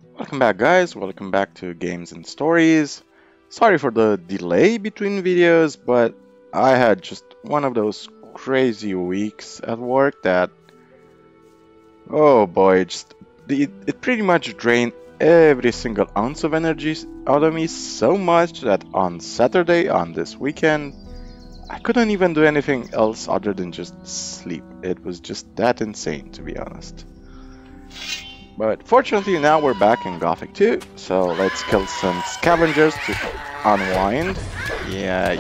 Welcome back, guys. Welcome back to Games and Stories. Sorry for the delay between videos, but I had just one of those crazy weeks at work that, oh boy, it pretty much drained every single ounce of energy out of me so much that on Saturday, on this weekend, I couldn't even do anything else other than just sleep. It was just that insane, to be honest. But fortunately now we're back in Gothic 2, so let's kill some scavengers to unwind. Yeah.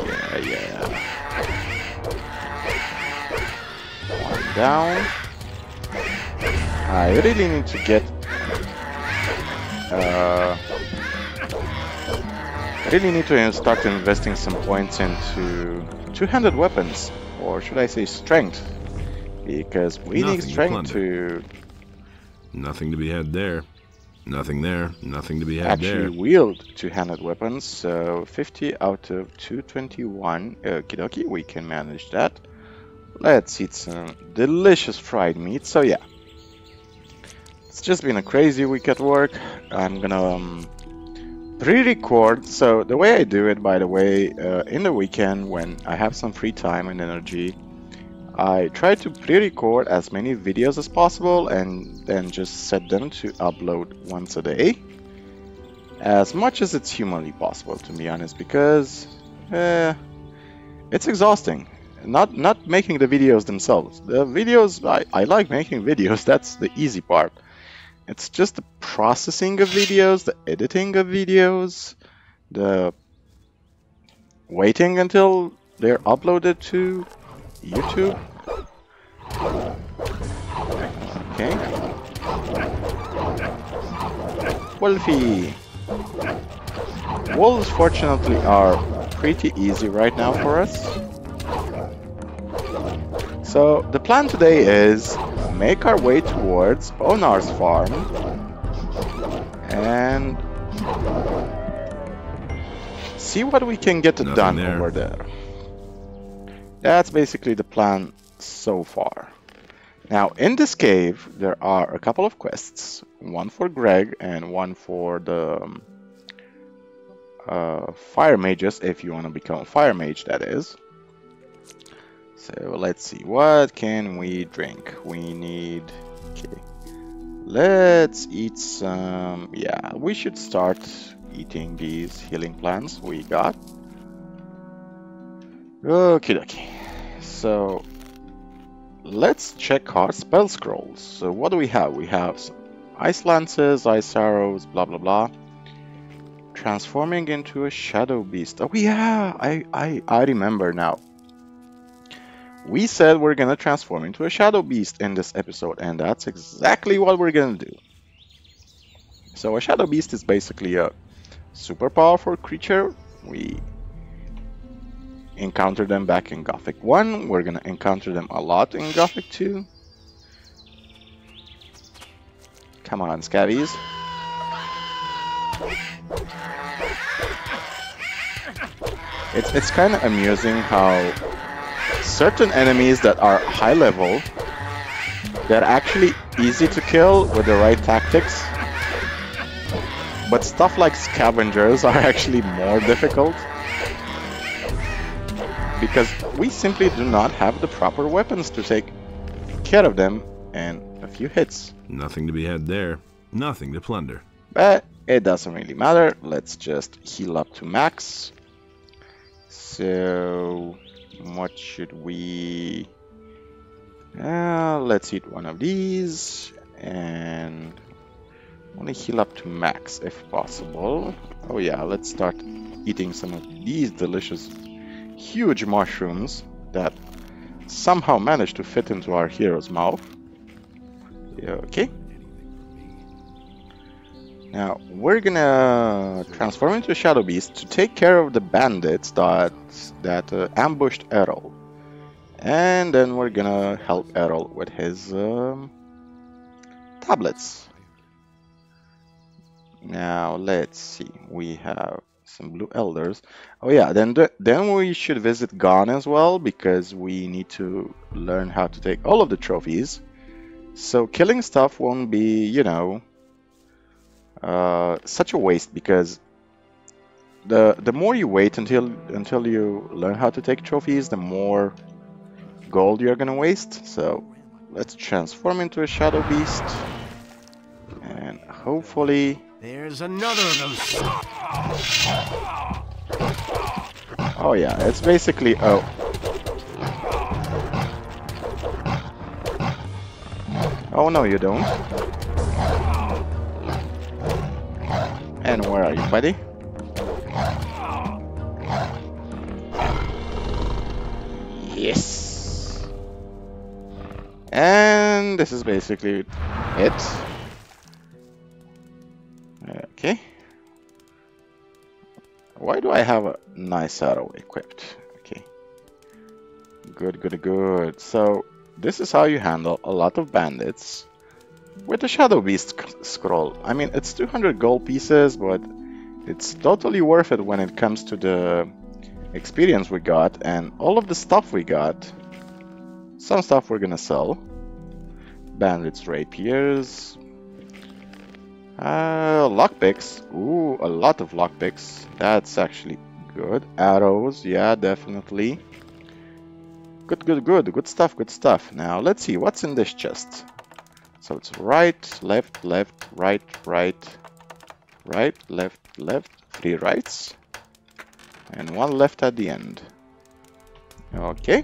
One down. I really need to get... I really need to start investing some points into two-handed weapons, or should I say strength, because we need strength to... Nothing to be had there. Nothing there. Nothing to be had there. Actually wield two-handed weapons, so 50 out of 221. Okie dokie, we can manage that. Let's eat some delicious fried meat. So yeah, it's just been a crazy week at work. I'm gonna pre-record. So the way I do it, by the way, in the weekend when I have some free time and energy, I try to pre-record as many videos as possible and then just set them to upload once a day. As much as it's humanly possible, to be honest, because it's exhausting. Not making the videos themselves. The videos, I like making videos, that's the easy part. It's just the processing of videos, the editing of videos, the waiting until they're uploaded to YouTube. Okay. Wolfie. Wolves fortunately are pretty easy right now for us. So the plan today is make our way towards Onar's farm and see what we can get done over there. That's basically the plan so far. Now, in this cave, there are a couple of quests. One for Greg and one for the fire mages, if you want to become a fire mage, that is. So, let's see. What can we drink? We need... Okay. Let's eat some... Yeah, we should start eating these healing plants we got. Okie dokie. So let's check our spell scrolls. So what do we have? We have some ice lances, ice arrows, blah blah blah. Transforming into a shadow beast. Oh yeah, I remember now. We said we're gonna transform into a shadow beast in this episode, and that's exactly what we're gonna do. So a shadow beast is basically a super powerful creature. We encountered them back in Gothic 1. We're gonna encounter them a lot in Gothic 2. Come on, scabbies. It's kind of amusing how certain enemies that are high level, they're actually easy to kill with the right tactics. But stuff like scavengers are actually more difficult, because we simply do not have the proper weapons to take care of them in a few hits. Nothing to be had there. Nothing to plunder. But it doesn't really matter. Let's just heal up to max. So, what should we... let's eat one of these. And want to heal up to max if possible. Oh yeah, let's start eating some of these delicious huge mushrooms that somehow managed to fit into our hero's mouth. Okay. Now we're gonna transform into a shadow beast to take care of the bandits that ambushed Errol, and then we're gonna help Errol with his tablets. Now let's see. We have some blue elders. Oh yeah, then we should visit Gon as well, because we need to learn how to take all of the trophies. So killing stuff won't be, you know, Such a waste, because the more you wait until you learn how to take trophies, the more gold you're gonna waste. So let's transform into a shadow beast, and hopefully There's another of those. oh yeah, it's basically oh no, you don't. And where are you, buddy? Yes. And this is basically it. Okay. Why do I have a nice arrow equipped? Okay. Good, good, good. So this is how you handle a lot of bandits with the Shadow Beast scroll. I mean, it's 200 gold pieces, but it's totally worth it when it comes to the experience we got and all of the stuff we got. Some stuff we're gonna sell. Bandits, rapiers, lockpicks. Ooh, a lot of lockpicks. That's actually good. Arrows, yeah, definitely. Good, good, good. Good stuff, good stuff. Now, let's see, what's in this chest? So it's right, left, left, right, right, right, left, left. 3 rights. And 1 left at the end. Okay.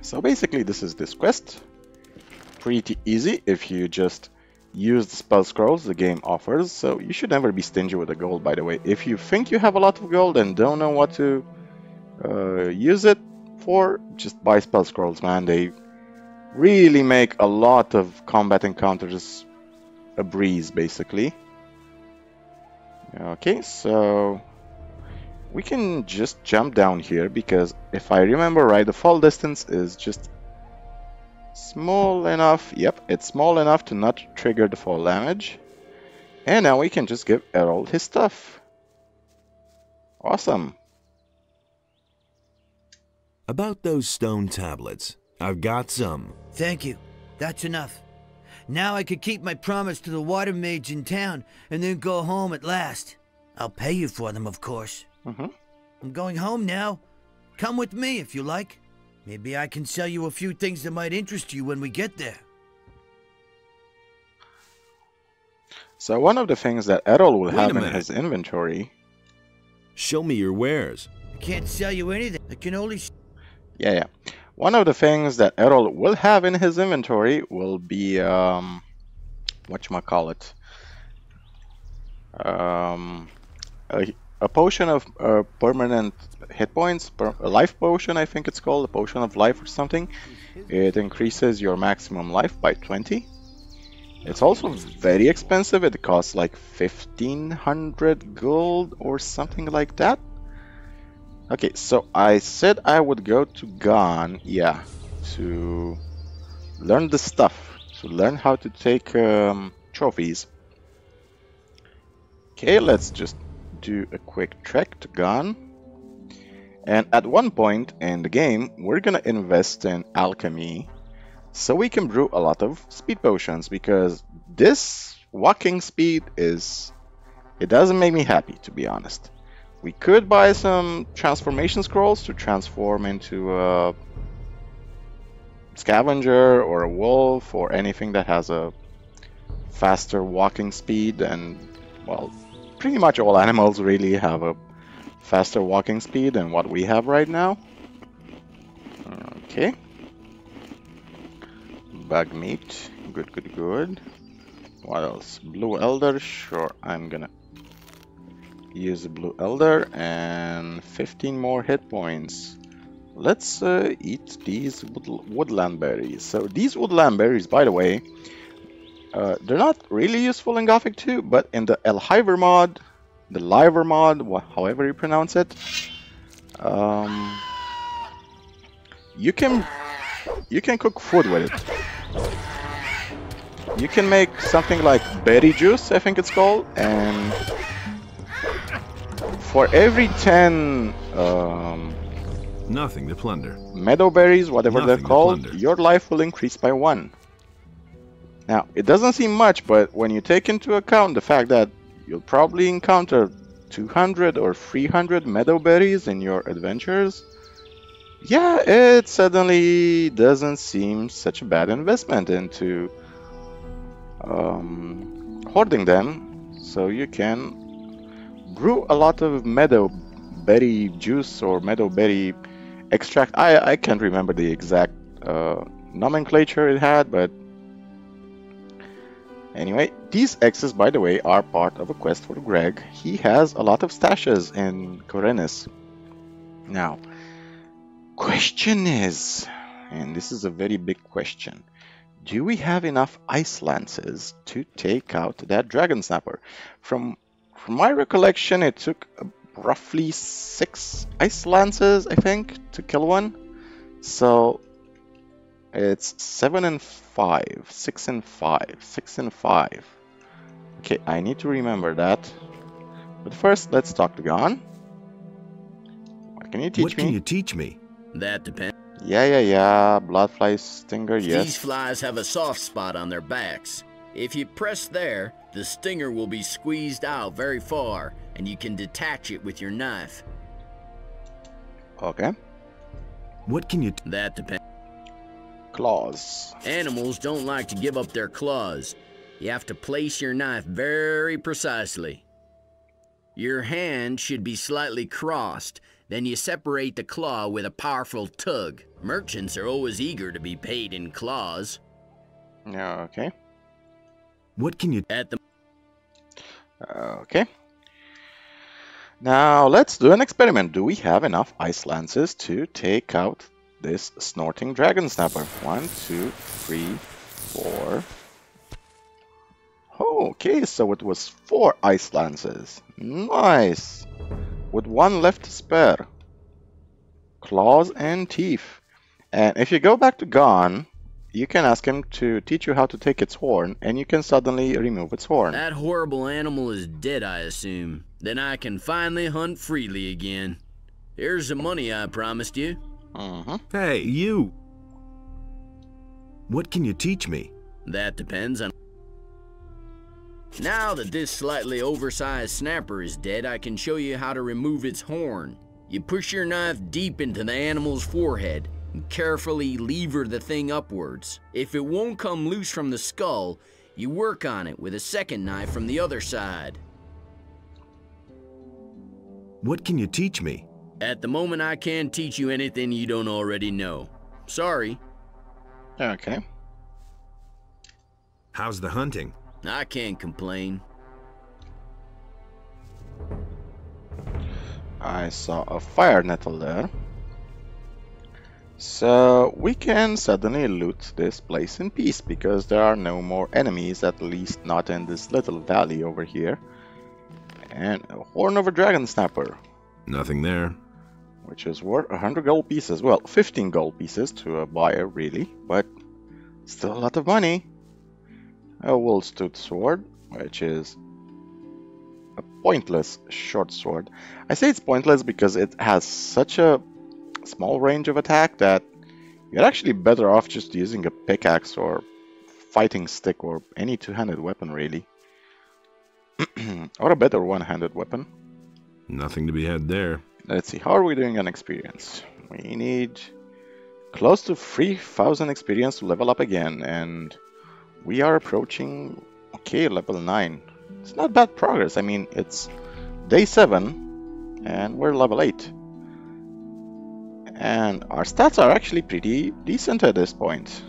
So basically this is this quest. Pretty easy if you just use the spell scrolls the game offers. So you should never be stingy with the gold, by the way. If you think you have a lot of gold and don't know what to use it for, just buy spell scrolls, man. They really make a lot of combat encounters a breeze, basically. Okay, so we can just jump down here, because if I remember right, the fall distance is just small enough. Yep, it's small enough to not trigger the fall damage. And now we can just give Errol his stuff. Awesome. About those stone tablets, I've got some. Thank you. That's enough. Now I could keep my promise to the water mage in town and then go home at last. I'll pay you for them, of course. I'm going home now. Come with me if you like. Maybe I can sell you a few things that might interest you when we get there. So one of the things that Errol will have in his inventory... Show me your wares. I can't sell you anything. I can only... Yeah. One of the things that Errol will have in his inventory will be, whatchamacallit? A potion of permanent hit points, a life potion, I think it's called, a potion of life or something. It increases your maximum life by 20. It's also very expensive. It costs like 1500 gold or something like that. Okay, so I said I would go to Gan, yeah, to learn the stuff, to learn how to take trophies. Okay, let's just do a quick trek to Gan. And at one point in the game, we're gonna invest in alchemy so we can brew a lot of speed potions, because this walking speed it doesn't make me happy, to be honest. We could buy some transformation scrolls to transform into a scavenger or a wolf or anything that has a faster walking speed, and well, pretty much all animals really have a faster walking speed than what we have right now. Okay. Bug meat. Good, good, good. What else? Blue Elder. Sure, I'm gonna use the Blue Elder, and 15 more hit points. Let's eat these woodland berries. So these woodland berries, by the way, they're not really useful in Gothic 2, but in the Elhiver mod, the Liver mod, however you pronounce it, you can cook food with it. You can make something like berry juice, I think it's called, and for every 10 Nothing to plunder. meadow berries, whatever they're called, your life will increase by 1. Now, it doesn't seem much, but when you take into account the fact that you'll probably encounter 200 or 300 meadowberries in your adventures, yeah, it suddenly doesn't seem such a bad investment into hoarding them, so you can brew a lot of meadowberry juice or meadowberry extract. I can't remember the exact nomenclature it had, but anyway, these X's, by the way, are part of a quest for Greg. He has a lot of stashes in Korenis. Now, question is, and this is a very big question, do we have enough ice lances to take out that dragon snapper? From my recollection, it took roughly 6 ice lances, I think, to kill one. So it's 7 and 5, 6 and 5, 6 and 5. Okay, I need to remember that. But first, let's talk to Gon. What can you teach me? What can you teach me? That depends. Yeah. Bloodfly stinger, yes. These flies have a soft spot on their backs. If you press there, the stinger will be squeezed out very far, and you can detach it with your knife. Okay. What can you... That depends. Claws. Animals don't like to give up their claws. You have to place your knife very precisely. Your hand should be slightly crossed. Then you separate the claw with a powerful tug. Merchants are always eager to be paid in claws. Yeah, okay. What can you... At the... Okay. Now, let's do an experiment. Do we have enough ice lances to take out this snorting dragon snapper? 1, 2, 3, 4. Okay, so it was 4 ice lances. Nice. With 1 left to spare. Claws and teeth. And if you go back to Gon, you can ask him to teach you how to take its horn, and you can suddenly remove its horn. That horrible animal is dead, I assume. Then I can finally hunt freely again. Here's the money I promised you. Hey, you! What can you teach me? That depends on... Now that this slightly oversized snapper is dead, I can show you how to remove its horn. You push your knife deep into the animal's forehead and carefully lever the thing upwards. If it won't come loose from the skull, you work on it with a second knife from the other side. What can you teach me? At the moment, I can't teach you anything you don't already know. Sorry. Okay. How's the hunting? I can't complain. I saw a fire nettle there. So we can suddenly loot this place in peace because there are no more enemies, at least not in this little valley over here. And a horn of a dragon snapper. Nothing there. Which is worth 100 gold pieces. Well, 15 gold pieces to a buyer, really, but still a lot of money. A wool-stood sword, which is a pointless short sword. I say it's pointless because it has such a small range of attack that you're actually better off just using a pickaxe or fighting stick or any two-handed weapon, really. Or a better one-handed weapon. Nothing to be had there. Let's see, how are we doing on experience? We need close to 3,000 experience to level up again, and we are approaching, okay, level 9. It's not bad progress. I mean, it's day 7, and we're level 8. And our stats are actually pretty decent at this point.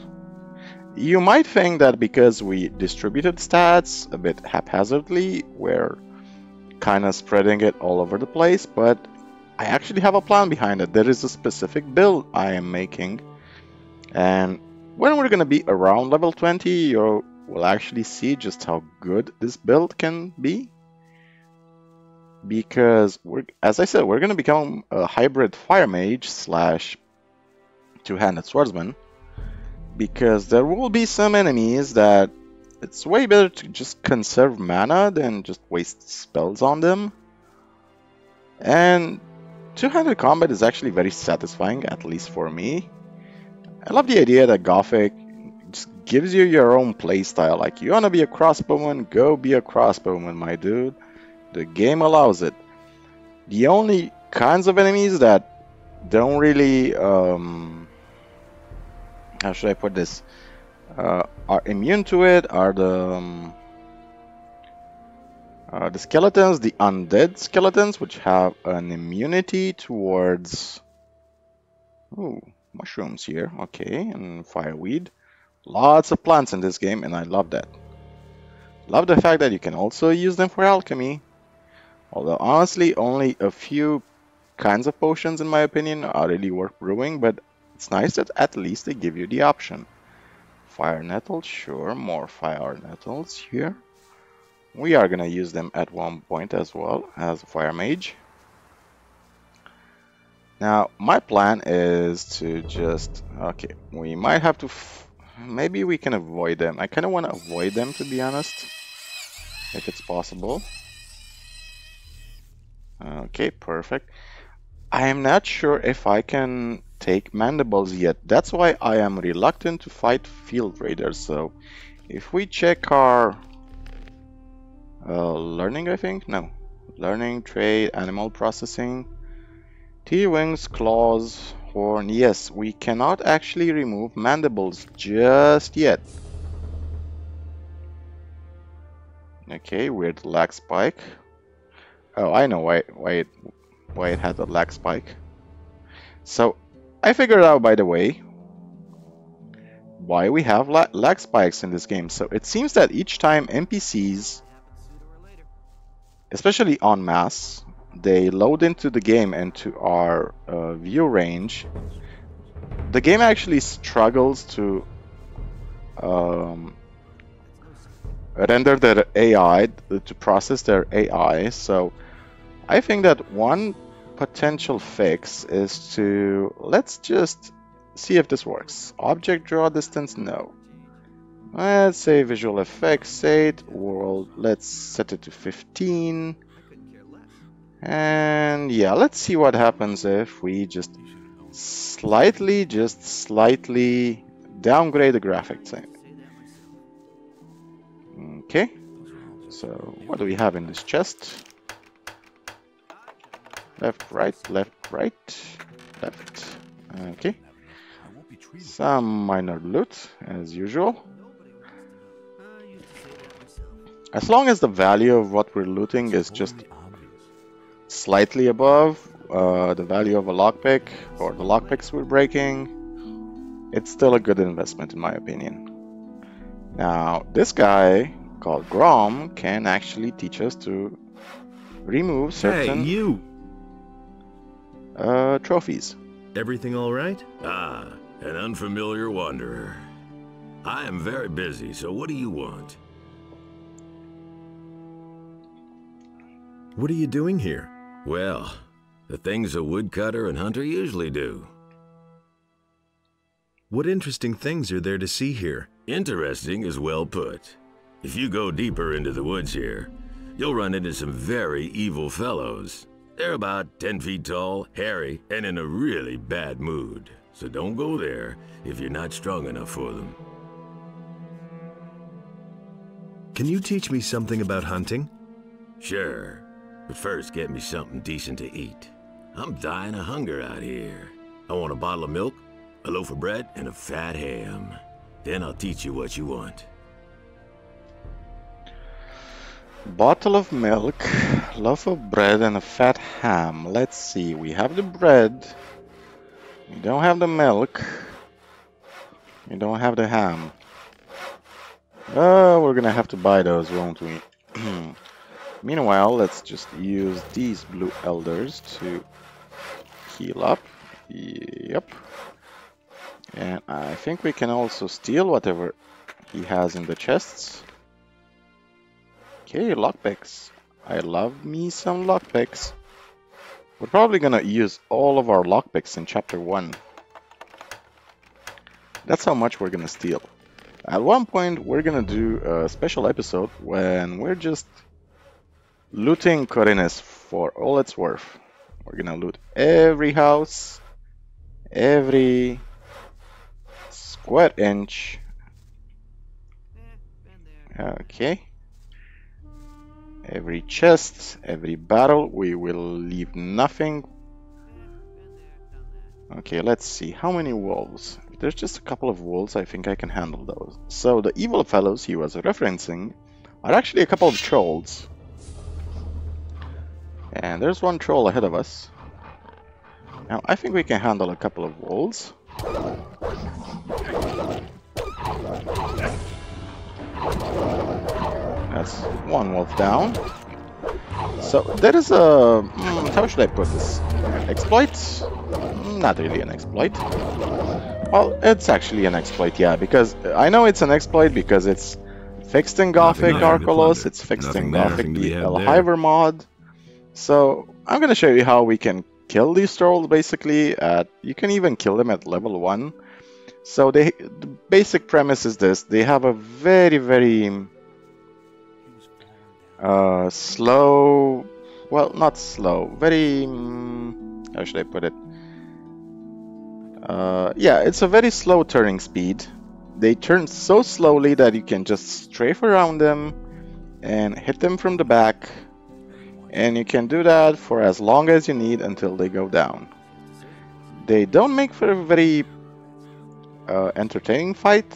You might think that because we distributed stats a bit haphazardly, we're kind of spreading it all over the place, but I actually have a plan behind it. There is a specific build I am making, and when we're going to be around level 20, you will actually see just how good this build can be. Because, as I said, we're going to become a hybrid fire mage slash two-handed swordsman. Because there will be some enemies that it's way better to just conserve mana than just waste spells on them. And two-handed combat is actually very satisfying, at least for me. I love the idea that Gothic just gives you your own playstyle. Like, you want to be a crossbowman, go be a crossbowman, my dude. The game allows it. The only kinds of enemies that don't really, how should I put this, are immune to it are the skeletons, the undead skeletons, which have an immunity towards, ooh, mushrooms here, okay, and fireweed. Lots of plants in this game, and I love that. Love the fact that you can also use them for alchemy. Although, honestly, only a few kinds of potions, in my opinion, are really worth brewing, but it's nice that at least they give you the option. Fire nettles, sure, more fire nettles here. We are gonna use them at one point as well as a fire mage. Now, my plan is to just, okay, we might have to, maybe we can avoid them. I kind of want to avoid them, to be honest, if it's possible. Okay, perfect. I am not sure if I can take mandibles yet. That's why I am reluctant to fight field raiders. So if we check our learning, I think, no, learning, trade, animal processing, T-wings, claws, horn, yes, we cannot actually remove mandibles just yet. Okay, weird lag spike. Oh, I know why it had a lag spike. So I figured out, by the way, why we have lag spikes in this game. So it seems that each time NPCs, especially en masse, they load into the game and to our view range, the game actually struggles to render their AI, to process their AI. So I think that one potential fix is to, let's just see if this works. Object draw distance, no. Let's say visual effects, state, world, let's set it to 15. And yeah, let's see what happens if we just slightly downgrade the graphics. Okay, so what do we have in this chest? Left, right, left, right, left. Okay, some minor loot as usual. As long as the value of what we're looting is just slightly above the value of a lockpick or the lockpicks we're breaking, it's still a good investment in my opinion. Now, this guy called Grom can actually teach us to remove certain trophies. Everything all right? Ah, an unfamiliar wanderer. I am very busy, so what do you want? What are you doing here? Well, the things a woodcutter and hunter usually do. What interesting things are there to see here? Interesting is well put. If you go deeper into the woods here, you'll run into some very evil fellows. They're about 10 feet tall, hairy, and in a really bad mood. So don't go there if you're not strong enough for them. Can you teach me something about hunting? Sure, but first get me something decent to eat. I'm dying of hunger out here. I want a bottle of milk, a loaf of bread, and a fat ham. Then I'll teach you what you want. Bottle of milk, loaf of bread, and a fat ham. Let's see, we have the bread, we don't have the milk, we don't have the ham. Oh, we're gonna have to buy those, won't we? Meanwhile, let's just use these blue elders to heal up. Yep. And I think we can also steal whatever he has in the chests. Okay, lockpicks. I love me some lockpicks. We're probably gonna use all of our lockpicks in chapter 1. That's how much we're gonna steal. At one point, we're gonna do a special episode when we're just looting Corinnes for all it's worth. We're gonna loot every house, every square inch, Okay. Every chest, every barrel, we will leave nothing. Okay, let's see. How many wolves? If there's just a couple of wolves, I think I can handle those. So the evil fellows he was referencing are actually a couple of trolls. And there's one troll ahead of us. Now, I think we can handle a couple of wolves. That's one wolf down. So there is a... how should I put this? Exploit? Not really an exploit. Well, it's actually an exploit, yeah, because I know it's an exploit because it's fixed in Gothic Arcolos, it's fixed in Gothic Hiver mod. So I'm going to show you how we can kill these trolls basically. You can even kill them at level 1. So the basic premise is this. They have a very, very slow, well, not slow, very, how should I put it? Yeah, it's a very slow turning speed. They turn so slowly that you can just strafe around them and hit them from the back. And you can do that for as long as you need until they go down. They don't make for a very entertaining fight,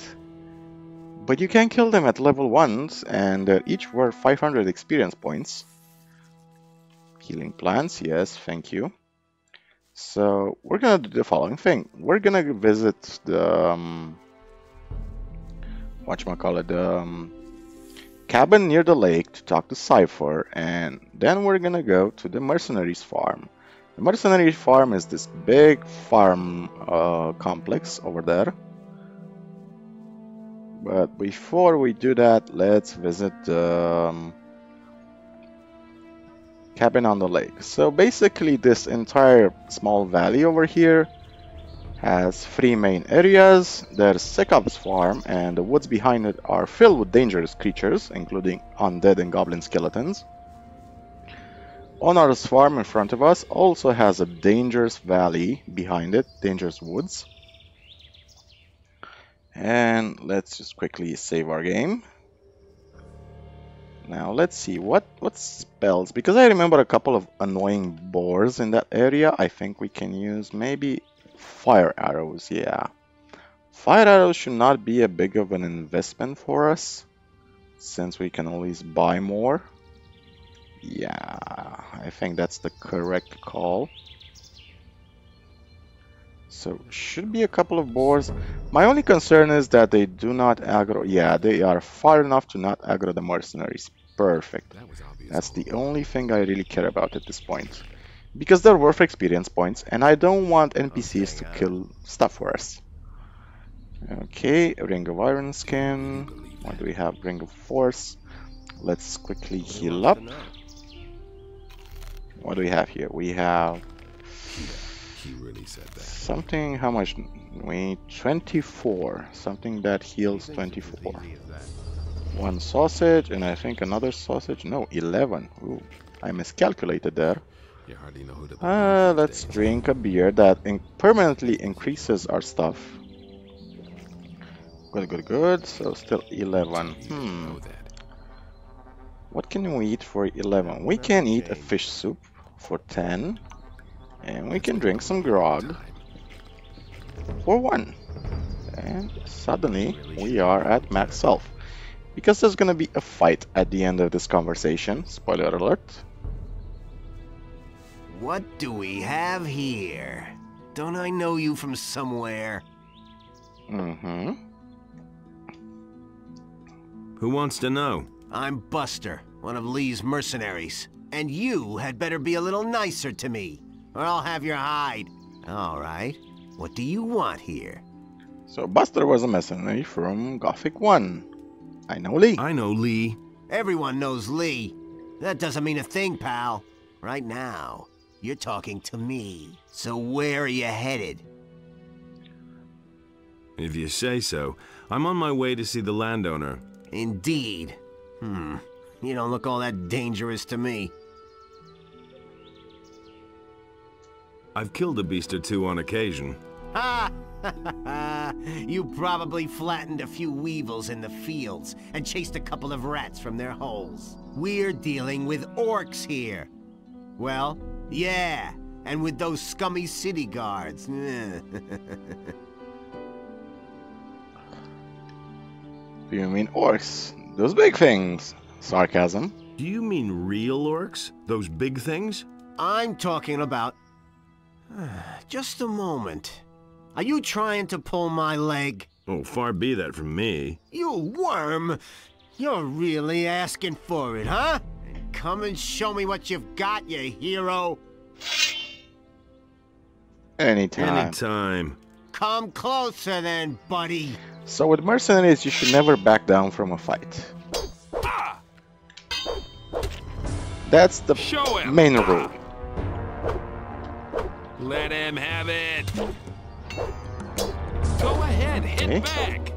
but you can kill them at level 1s, and they're each worth 500 experience points. Healing plants, yes, thank you. So we're gonna do the following thing. We're gonna visit the cabin near the lake to talk to Cypher, and then we're gonna go to the mercenaries farm. The mercenaries farm is this big farm complex over there. But before we do that, let's visit the cabin on the lake. So basically this entire small valley over here has 3 main areas. There's Sekav's farm, and the woods behind it are filled with dangerous creatures, including undead and goblin skeletons. Onar's farm in front of us also has a dangerous valley behind it, dangerous woods. And let's just quickly save our game. Now let's see what spells, because I remember a couple of annoying boars in that area. I think we can use maybe fire arrows. Yeah, fire arrows should not be a big of an investment for us, since we can always buy more. Yeah, I think that's the correct call. So should be a couple of boars. My only concern is that they do not aggro. Yeah, they are far enough to not aggro the mercenaries. Perfect. That's the only thing I really care about at this point, because they're worth experience points, and I don't want NPCs to kill stuff for us. Okay, Ring of Iron Skin. What do we have? Ring of Force. Let's quickly heal up. What do we have here? We have something. How much? We need 24. Something that heals 24. 1 sausage, and I think another sausage. No, 11. Ooh, I miscalculated there. Let's drink a beer that permanently increases our stuff. Good. So still 11. What can we eat for 11? We can eat a fish soup for 10. And we can drink some grog for 1. And suddenly we are at max health. Because there's gonna be a fight at the end of this conversation. Spoiler alert. What do we have here? Don't I know you from somewhere? Who wants to know? I'm Buster, one of Lee's mercenaries. And you had better be a little nicer to me, or I'll have your hide. All right, what do you want here? So Buster was a mercenary from Gothic 1. I know Lee. I know Lee. Everyone knows Lee. That doesn't mean a thing, pal. Right now, you're talking to me. So where are you headed? If you say so. I'm on my way to see the landowner. Indeed. You don't look all that dangerous to me. I've killed a beast or two on occasion. Ha! You probably flattened a few weevils in the fields and chased a couple of rats from their holes. We're dealing with orcs here. Well, yeah, and with those scummy city guards. Do you mean orcs? Those big things. Sarcasm. Do you mean real orcs? Those big things? I'm talking about... Just a moment. Are you trying to pull my leg? Oh, far be that from me. You worm! You're really asking for it, huh? Come and show me what you've got, you hero! Anytime. Anytime. Come closer then, buddy! So with mercenaries, you should never back down from a fight. That's the main rule. Let him have it. Go ahead, hit back.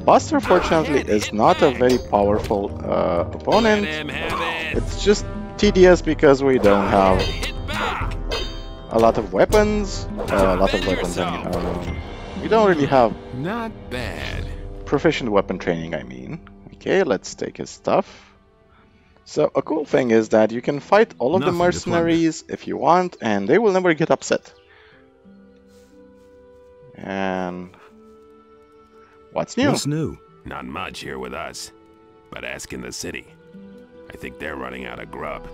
Buster, fortunately, is not a very powerful opponent. It's just tedious because we don't have a lot of weapons. We don't really have not bad proficient weapon training, I mean. Okay, let's take his stuff. So a cool thing is that you can fight all of the mercenaries if you want, and they will never get upset. And what's new? What's new? Not much here with us, but ask in the city. I think they're running out of grub.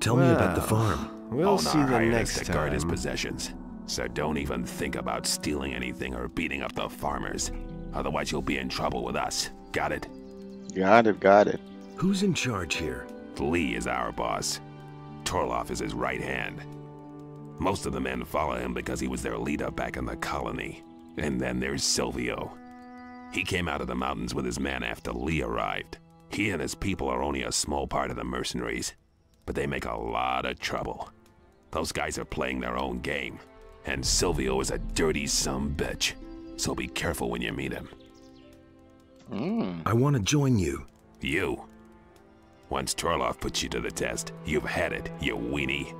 Tell me about the farm. We'll see Onar the hired us next to time. guard his possessions, so don't even think about stealing anything or beating up the farmers. Otherwise you'll be in trouble with us. Got it? Got it, got it. Who's in charge here? Lee is our boss. Torloff is his right hand. Most of the men follow him because he was their leader back in the colony. And then there's Silvio. He came out of the mountains with his men after Lee arrived. He and his people are only a small part of the mercenaries, but they make a lot of trouble. Those guys are playing their own game, and Silvio is a dirty sumbitch, so be careful when you meet him. I want to join you. You. Once Torloff puts you to the test, you've had it, you weenie.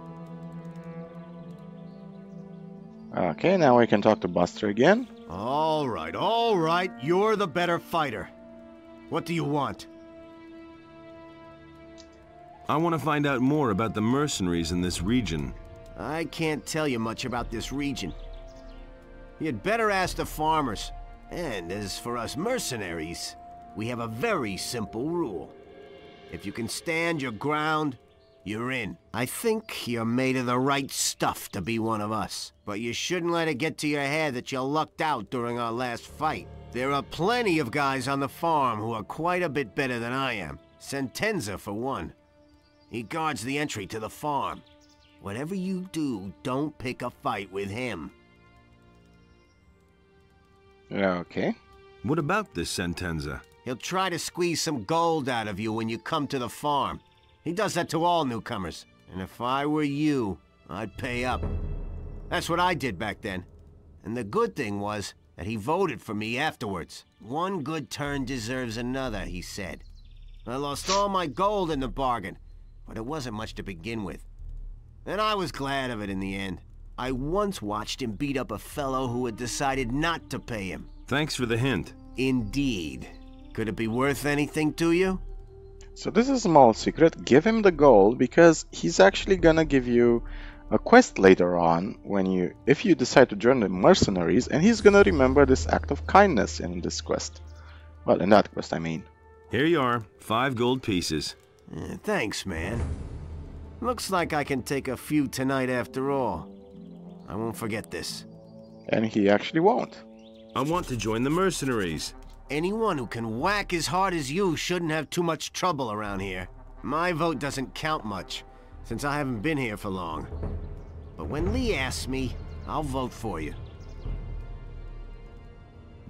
Okay, now we can talk to Buster again. All right. You're the better fighter. What do you want? I want to find out more about the mercenaries in this region. I can't tell you much about this region. You'd better ask the farmers. And as for us mercenaries, we have a very simple rule. If you can stand your ground, you're in. I think you're made of the right stuff to be one of us. But you shouldn't let it get to your head that you lucked out during our last fight. There are plenty of guys on the farm who are quite a bit better than I am. Sentenza, for one. He guards the entry to the farm. Whatever you do, don't pick a fight with him. Okay. What about this Sentenza? He'll try to squeeze some gold out of you when you come to the farm. He does that to all newcomers. And if I were you, I'd pay up. That's what I did back then. And the good thing was that he voted for me afterwards. One good turn deserves another, he said. I lost all my gold in the bargain, but it wasn't much to begin with. And I was glad of it in the end. I once watched him beat up a fellow who had decided not to pay him. Thanks for the hint. Indeed. Could it be worth anything to you? So this is a small secret. Give him the gold because he's actually gonna give you a quest later on if you decide to join the mercenaries, and he's gonna remember this act of kindness in this quest. Well, in that quest, I mean. Here you are, 5 gold pieces. Thanks, man. Looks like I can take a few tonight after all. I won't forget this. And he actually won't. I want to join the mercenaries. Anyone who can whack as hard as you shouldn't have too much trouble around here. My vote doesn't count much, since I haven't been here for long. But when Lee asks me, I'll vote for you.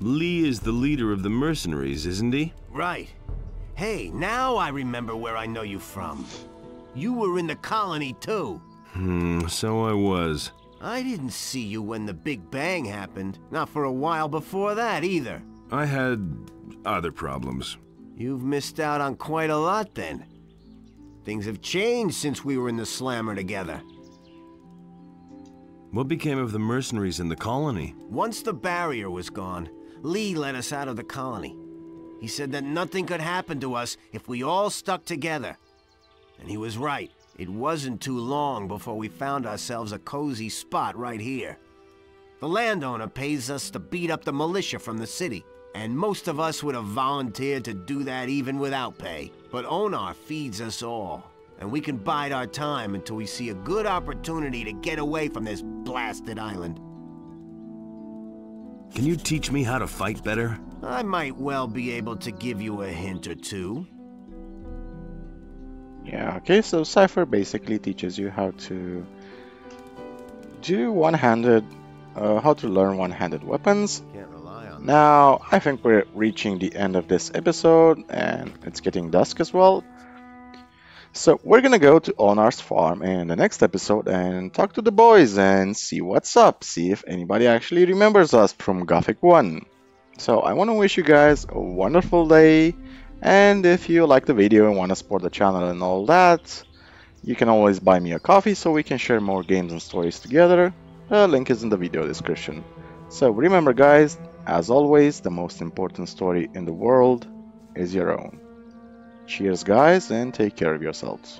Lee is the leader of the mercenaries, isn't he? Right. Hey, now I remember where I know you from. You were in the colony, too. So I was. I didn't see you when the Big Bang happened. Not for a while before that, either. I had other problems. You've missed out on quite a lot, then. Things have changed since we were in the Slammer together. What became of the mercenaries in the colony? Once the barrier was gone, Lee let us out of the colony. He said that nothing could happen to us if we all stuck together. And he was right. It wasn't too long before we found ourselves a cozy spot right here. The landowner pays us to beat up the militia from the city, and most of us would have volunteered to do that even without pay. But Onar feeds us all, and we can bide our time until we see a good opportunity to get away from this blasted island. Can you teach me how to fight better? I might well be able to give you a hint or two. Yeah, okay, so Cypher basically teaches you how to do one-handed, how to learn one-handed weapons. Can't rely on Now, I think we're reaching the end of this episode, and it's getting dusk as well. So we're gonna go to Onar's farm in the next episode and talk to the boys and see what's up, see if anybody actually remembers us from Gothic 1. So I want to wish you guys a wonderful day, and if you like the video and want to support the channel and all that, you can always buy me a coffee so we can share more games and stories together. The link is in the video description. So remember guys, as always, the most important story in the world is your own. Cheers guys, and take care of yourselves.